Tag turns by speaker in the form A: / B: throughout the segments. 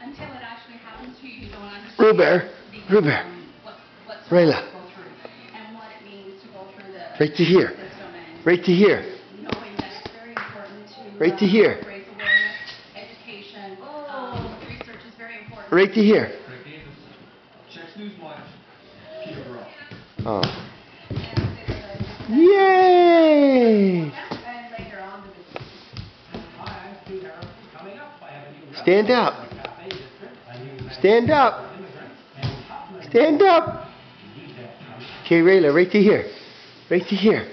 A: Until it actually happens to you, you don't understand.
B: Rubear, Rayla.
A: And what it means to go through the
B: Right to here. Right to here.
A: Knowing that it's very important to
B: right to here.
A: raise awareness, education, research is very important.
B: Right to here. Oh. Yay! Stand up. Stand up. Stand up. Okay, Rayla, right to here. Right to here.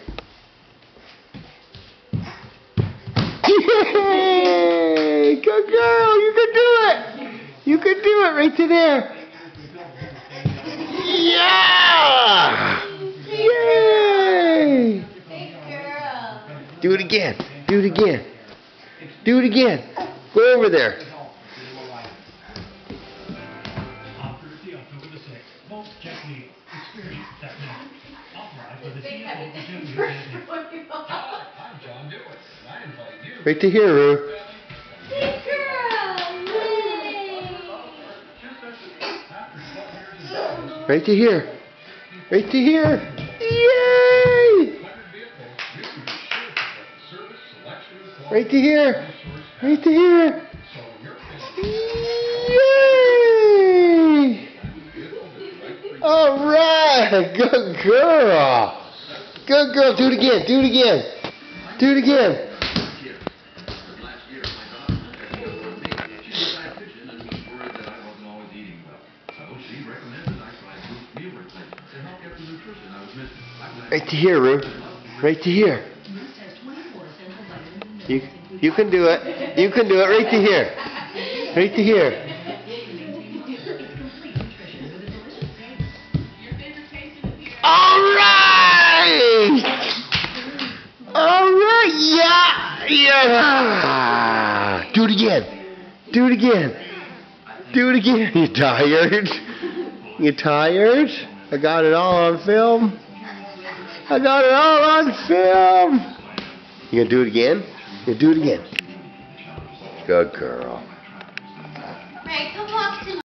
B: Yay! Good girl. You can do it. You can do it right to there. Yeah! Yay!
A: Big girl.
B: Do it again. Do it again. Do it again. Go over there. Right to here, Roo.
A: Big girl.
B: Right to here. Right to here. Yay! Right to here. Right to here. Yay! All right. Good girl. Good girl. Do it again. Do it again. Do it again. Right to here, Roo. Right to here. You can do it. You can do it. Right to here. Right to here. All right. All right. Yeah. Yeah. Do it again. Do it again. Do it again. You tired? You tired? I got it all on film. I got it all on film. You gonna do it again? You do it again. Good girl.